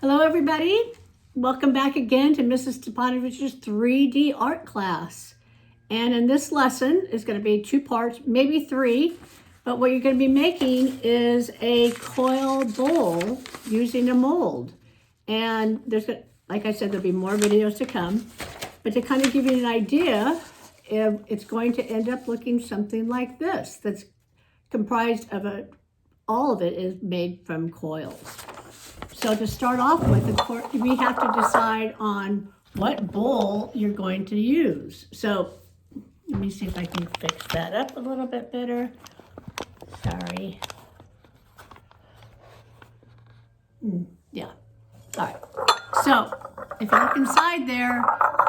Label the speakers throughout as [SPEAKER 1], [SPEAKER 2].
[SPEAKER 1] Hello everybody, welcome back again to Mrs. Stepanovich's 3D art class. And in this lesson, it's going to be 2 parts, maybe 3, but what you're going to be making is a coil bowl using a mold. And there's, like I said, there'll be more videos to come, but to kind of give you an idea, it's going to end up looking something like this. That's comprised of all of it is made from coils. So to start off with, of course, we have to decide on what bowl you're going to use. So let me see if I can fix that up a little bit better. Sorry. Yeah. All right. So if you look inside there,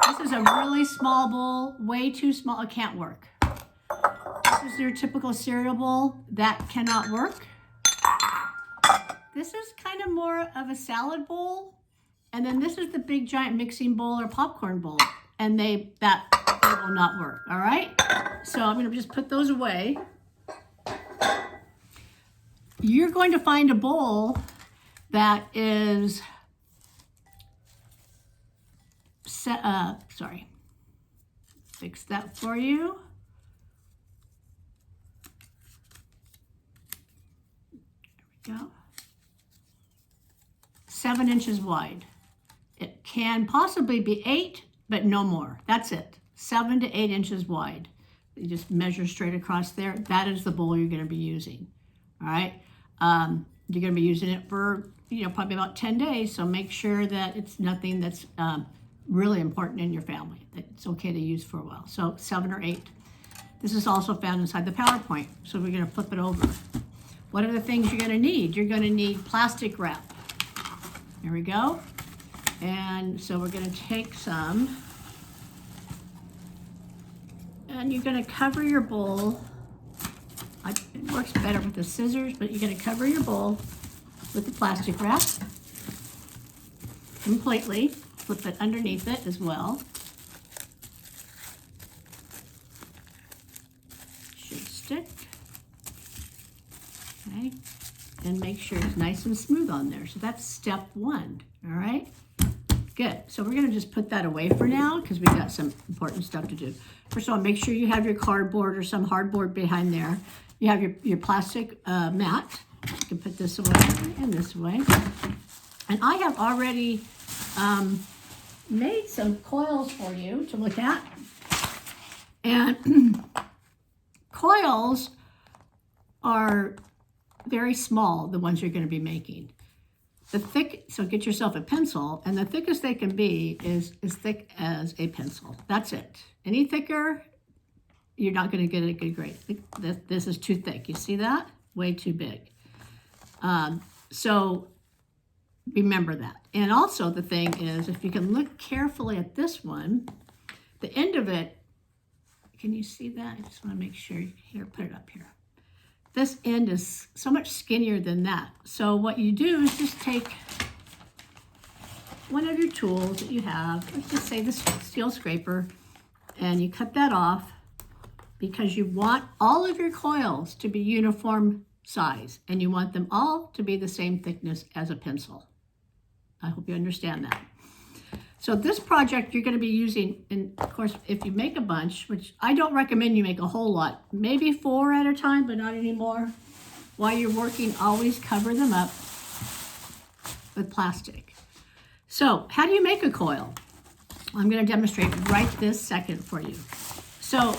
[SPEAKER 1] this is a really small bowl, way too small. It can't work. This is your typical cereal bowl. That cannot work. This is kind of more of a salad bowl. And then this is the big giant mixing bowl or popcorn bowl. And they will not work, all right? So I'm gonna just put those away. You're going to find a bowl that is, fix that for you. There we go. 7 inches wide. It can possibly be 8, but no more. That's it. 7 to 8 inches wide. You just measure straight across there. That is the bowl you're going to be using. All right. You're going to be using it for, probably about 10 days. So make sure that it's nothing that's really important in your family. That it's okay to use for a while. So 7 or 8. This is also found inside the PowerPoint. So we're going to flip it over. What are the things you're going to need? You're going to need plastic wrap. There we go. And so we're going to take some, and you're going to cover your bowl. It works better with the scissors, but you're going to cover your bowl with the plastic wrap completely. Flip it underneath it as well. Should stick. Okay. And make sure it's nice and smooth on there. So that's step 1, all right? Good, so we're gonna just put that away for now because we've got some important stuff to do. First of all, make sure you have your cardboard or some hardboard behind there. You have your plastic mat. You can put this away and this away. And I have already made some coils for you to look at. And coils are very small, the ones you're going to be making. So get yourself a pencil, and the thickest they can be is as thick as a pencil. That's it. Any thicker, you're not going to get a good grade. This is too thick. You see that? Way too big. So remember that. And also the thing is, if you can look carefully at this one, the end of it, can you see that? I just want to make sure. Here, put it up here. This end is so much skinnier than that. So what you do is just take one of your tools that you have, let's just say this steel scraper, and you cut that off because you want all of your coils to be uniform size, and you want them all to be the same thickness as a pencil. I hope you understand that. So this project you're going to be using, and of course, if you make a bunch, which I don't recommend you make a whole lot, maybe 4 at a time, but not anymore. While you're working, always cover them up with plastic. So how do you make a coil? I'm going to demonstrate right this second for you. So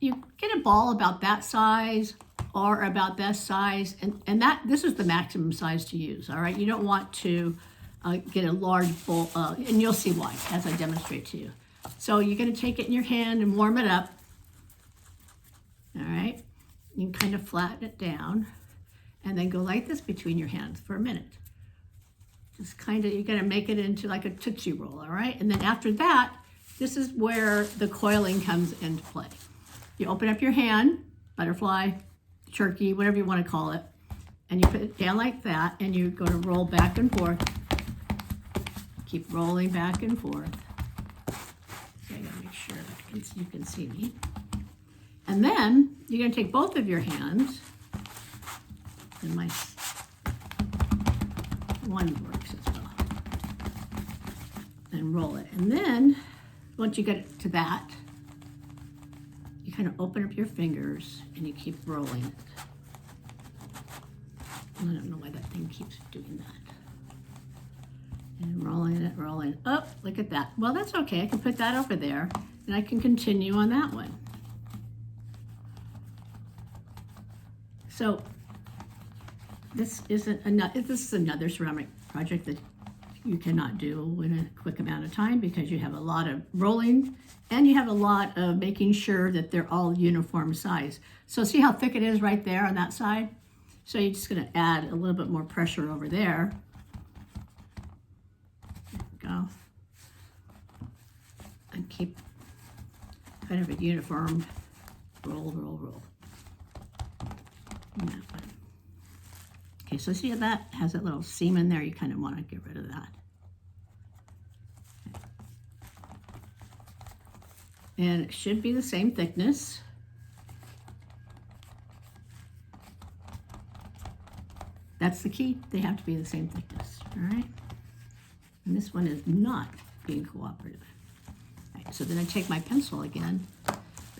[SPEAKER 1] you get a ball about that size or about this size, and this is the maximum size to use, all right? You don't want to get a large bowl, and you'll see why as I demonstrate to you. So you're going to take it in your hand and warm it up. All right, you can kind of flatten it down and then go like this between your hands for a minute. Just kind of, you're going to make it into like a Tootsie Roll, all right? And then after that, this is where the coiling comes into play. You open up your hand, butterfly, turkey, whatever you want to call it, and you put it down like that, and you're going to roll back and forth. Keep rolling back and forth. So I gotta make sure that you can see me. And then you're gonna take both of your hands, and One works as well. And roll it. And then, once you get it to that, you kind of open up your fingers and you keep rolling it. I don't know why that thing keeps doing that. And rolling it, rolling it. Oh, look at that. Well, that's okay. I can put that over there and I can continue on that one. So this is another ceramic project that you cannot do in a quick amount of time because you have a lot of rolling and you have a lot of making sure that they're all uniform size. So see how thick it is right there on that side? So you're just going to add a little bit more pressure over there. There we go. And keep kind of a uniform roll, roll, roll. And that one. Okay, so see how that has that little seam in there? You kind of want to get rid of that. And it should be the same thickness. That's the key. They have to be the same thickness, all right? And this one is not being cooperative. All right, so then I take my pencil again.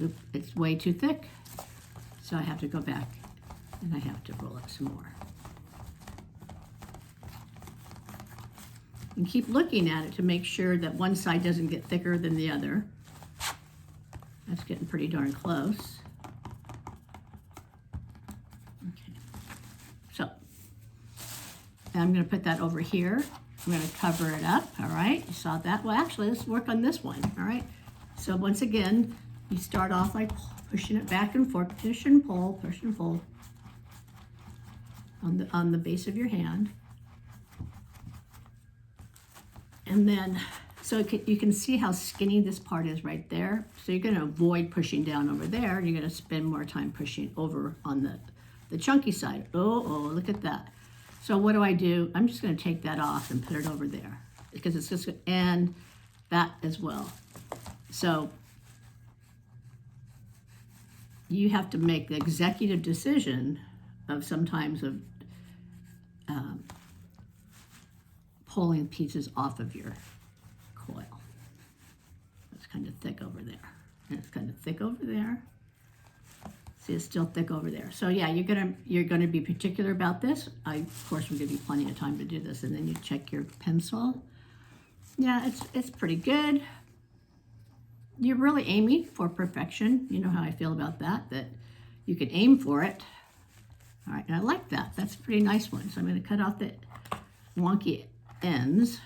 [SPEAKER 1] Oop, it's way too thick. So I have to go back and I have to roll it some more. And keep looking at it to make sure that one side doesn't get thicker than the other. That's getting pretty darn close. Okay, so I'm going to put that over here. I'm going to cover it up, all right? You saw that? Well, actually, let's work on this one, all right? So once again, you start off like pushing it back and forth, push and pull on the base of your hand. And then, so you can see how skinny this part is right there. So you're going to avoid pushing down over there, and you're going to spend more time pushing over on the chunky side. Oh, look at that. So what do? I'm just going to take that off and put it over there because it's just, and that as well. So you have to make the executive decision of sometimes of pulling pieces off of your coil. It's kind of thick over there. And it's kind of thick over there. See, it's still thick over there. So yeah, you're gonna be particular about this. Of course, will give you plenty of time to do this, and then you check your pencil. Yeah, it's pretty good. You're really aiming for perfection. You know how I feel about that you can aim for it. All right, and I like that. That's a pretty nice one. So I'm gonna cut off the wonky ends.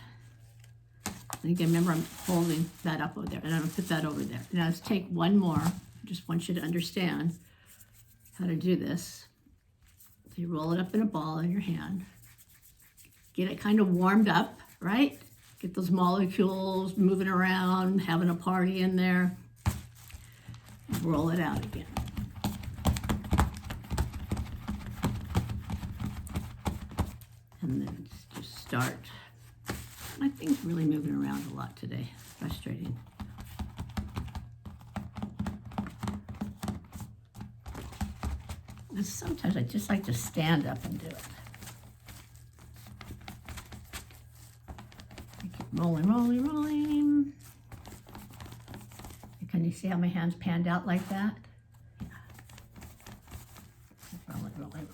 [SPEAKER 1] And again, remember I'm holding that up over there, and I'm gonna put that over there. Now let's take one more. I just want you to understand how to do this. So you roll it up in a ball in your hand. Get it kind of warmed up, right? Get those molecules moving around, having a party in there. Roll it out again. And then just start. My thing's really moving around a lot today. Frustrating. And sometimes I just like to stand up and do it. I keep rolling, rolling, rolling. And can you see how my hands panned out like that? Yeah. Rolling, rolling, rolling.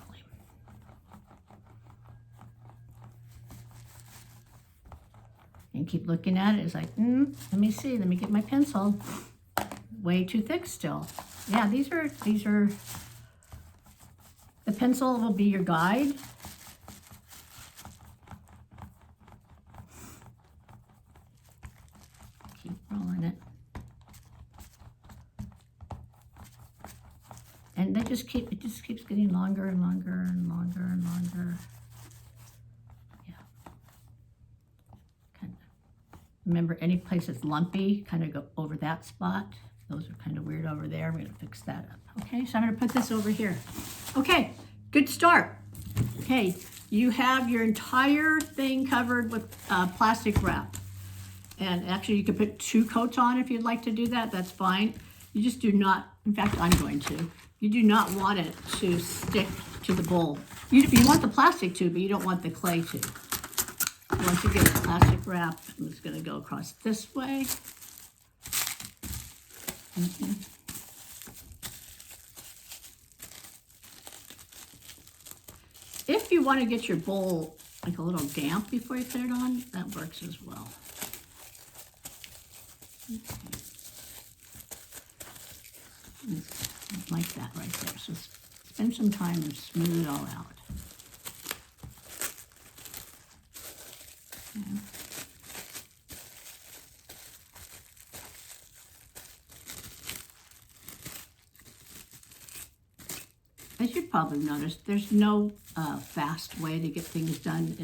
[SPEAKER 1] And keep looking at it. It's like, let me see. Let me get my pencil. Way too thick still. Yeah, these are. The pencil will be your guide. Keep rolling it. And it just keeps getting longer and longer and longer and longer. Yeah. Kind of. Remember, any place that's lumpy, kind of go over that spot. Those are kind of weird over there. I'm going to fix that up. Okay, so I'm going to put this over here. Okay, good start. Okay, you have your entire thing covered with plastic wrap. And actually, you could put 2 coats on if you'd like to do that. That's fine. You just do not, in fact, I'm going to. You do not want it to stick to the bowl. You want the plastic to, but you don't want the clay to. Once you get the plastic wrap, I'm just going to go across this way. If you want to get your bowl like a little damp before you put it on, that works as well. Like that right there. So spend some time and smooth it all out. Okay. As you've probably noticed, there's no fast way to get things done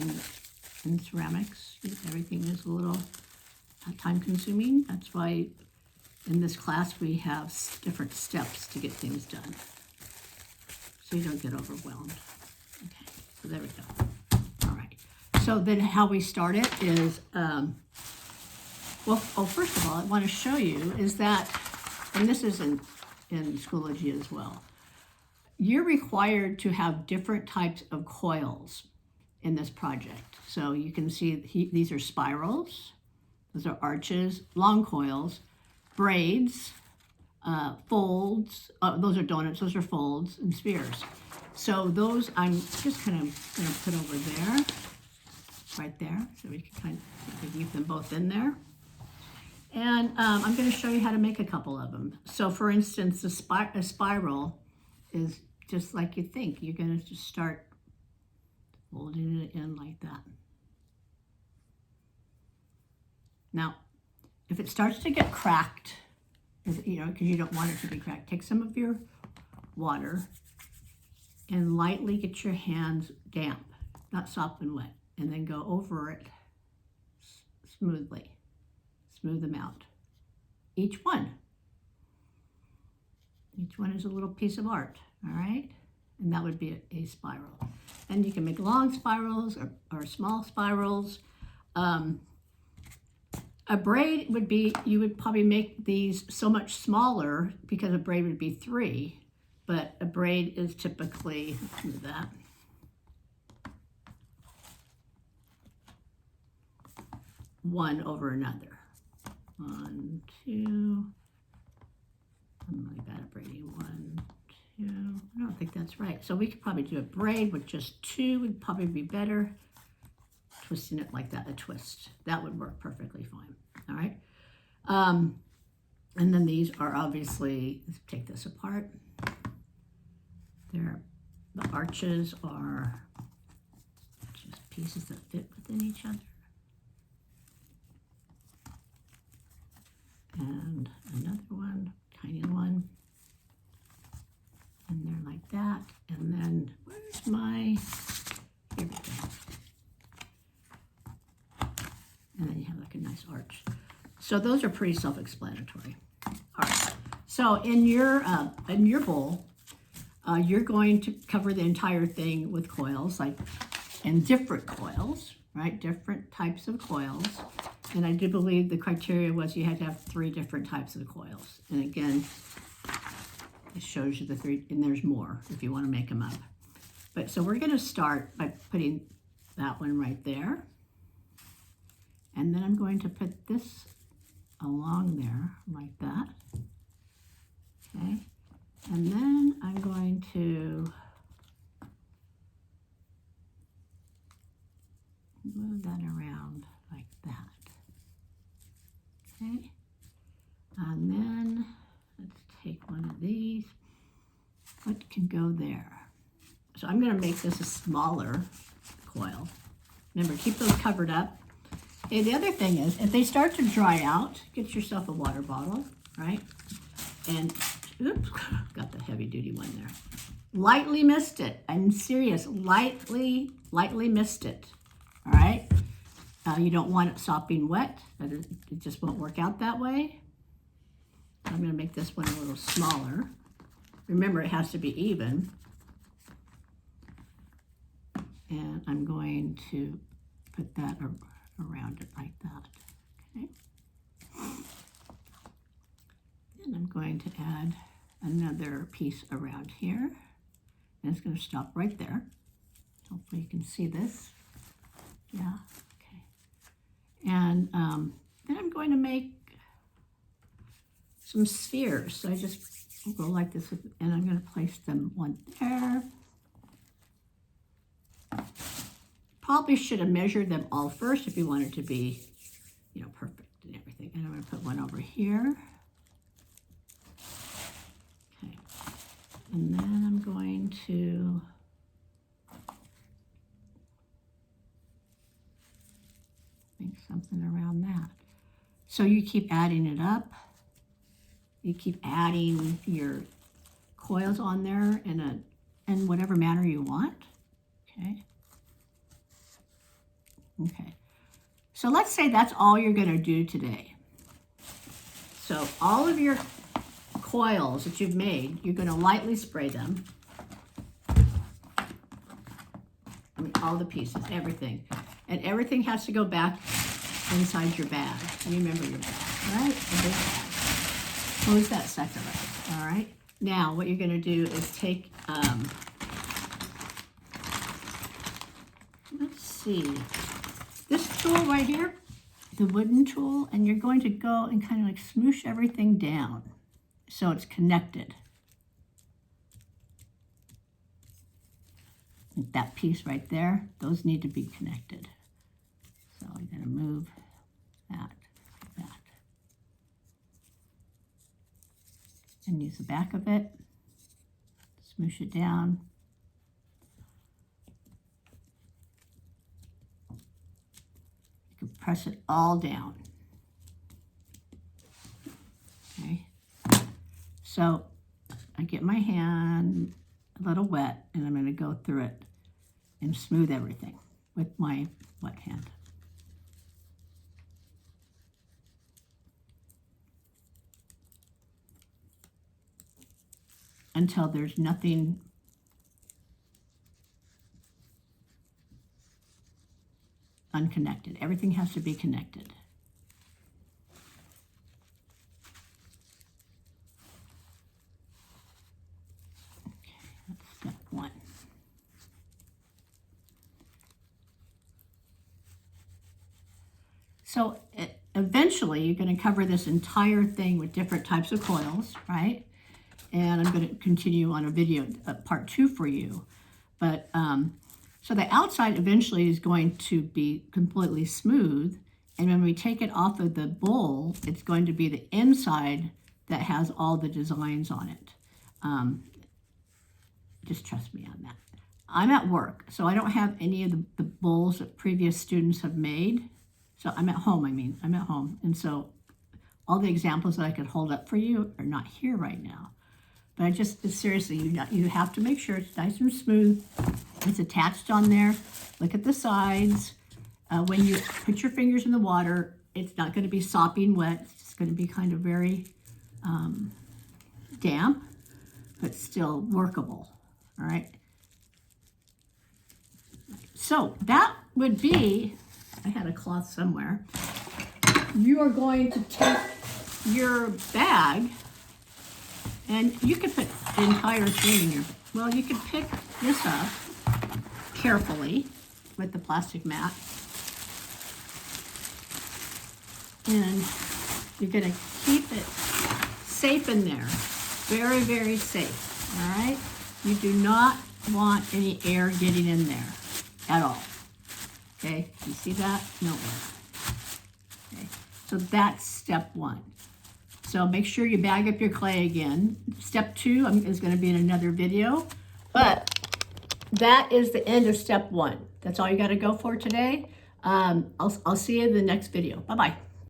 [SPEAKER 1] in ceramics. Everything is a little time consuming. That's why in this class we have different steps to get things done, so you don't get overwhelmed. Okay, so there we go. All right, so then how we start it is, first of all, I want to show you is that, and this is in Schoology as well, you're required to have different types of coils in this project. So you can see these are spirals, those are arches, long coils, braids, folds, those are donuts, those are folds, and spheres. So those I'm just kind of going to put over there, right there, so we can keep them both in there. And I'm going to show you how to make a couple of them. So for instance, a spiral is just like you think. You're going to just start folding it in like that. Now, if it starts to get cracked, because you don't want it to be cracked, take some of your water and lightly get your hands damp, not soft and wet, and then go over it smoothly. Smooth them out. Each one is a little piece of art, all right? And that would be a spiral. And you can make long spirals or small spirals. A braid would be, you would probably make these so much smaller because a braid would be 3, but a braid is typically, let's do that. One over another. 1, 2. I'm really bad at braiding. 1, 2. I don't think that's right. So we could probably do a braid with just 2 would probably be better. Twisting it like that, a twist. That would work perfectly fine. All right. And then these are obviously, let's take this apart. The arches are just pieces that fit within each other. And another one, tiny one. And they're like that. And then where's my, here we go. And then you have like a nice arch. So those are pretty self-explanatory. All right. So in your bowl, you're going to cover the entire thing with coils, and different coils, right? Different types of coils. And I do believe the criteria was you had to have 3 different types of coils. And again, it shows you the 3, and there's more if you want to make them up. But so we're going to start by putting that one right there. And then I'm going to put this along there like that. Okay. And then I'm going to move that around like that. Okay. And then let's take one of these. What can go there? So I'm going to make this a smaller coil. Remember, keep those covered up. Okay, the other thing is, if they start to dry out, get yourself a water bottle, right? And, oops, got the heavy duty one there. Lightly mist it. I'm serious, lightly mist it, all right? You don't want it sopping wet, but it just won't work out that way. I'm gonna make this one a little smaller. Remember, it has to be even. And I'm going to put that around it like that, okay? Then I'm going to add another piece around here. And it's going to stop right there. Hopefully you can see this. Yeah, okay. And then I'm going to make some spheres. So I just go like this, and I'm going to place them one there. Probably should have measured them all first if you want it to be, you know, perfect and everything. And I'm going to put one over here. Okay. And then I'm going to make something around that. So you keep adding it up. You keep adding your coils on there in whatever manner you want. Okay. Okay. So let's say that's all you're going to do today. So all of your coils that you've made, you're going to lightly spray them. I mean, all the pieces, everything. And everything has to go back inside your bag. Remember your bag, right? A big bag. Close that sucker up, all right? Now, what you're going to do is take, let's see, this tool right here, the wooden tool, and you're going to go and kind of like smoosh everything down so it's connected. That piece right there, those need to be connected. So I'm going to move that, and use the back of it, smoosh it down. You can press it all down. Okay, so I get my hand a little wet, and I'm going to go through it and smooth everything with my wet hand. Until there's nothing unconnected. Everything has to be connected. Okay, that's step one. So eventually you're going to cover this entire thing with different types of coils, right? And I'm going to continue on a video, part 2 for you. But so the outside eventually is going to be completely smooth. And when we take it off of the bowl, it's going to be the inside that has all the designs on it. Just trust me on that. I'm at work, so I don't have any of the bowls that previous students have made. So I'm at home, I'm at home. And so all the examples that I could hold up for you are not here right now. But I just, seriously, you have to make sure it's nice and smooth. It's attached on there. Look at the sides. When you put your fingers in the water, it's not going to be sopping wet. It's going to be kind of very damp, but still workable. All right. So that would be, I had a cloth somewhere. You are going to take your bag, and you could put the entire thing in your, well, you could pick this up carefully with the plastic mat. And you're going to keep it safe in there. Very, very safe. All right? You do not want any air getting in there at all. Okay? You see that? No air. Okay? So that's step 1. So make sure you bag up your clay again. Step 2 is going to be in another video. But that is the end of step 1. That's all you got to go for today. I'll see you in the next video. Bye-bye.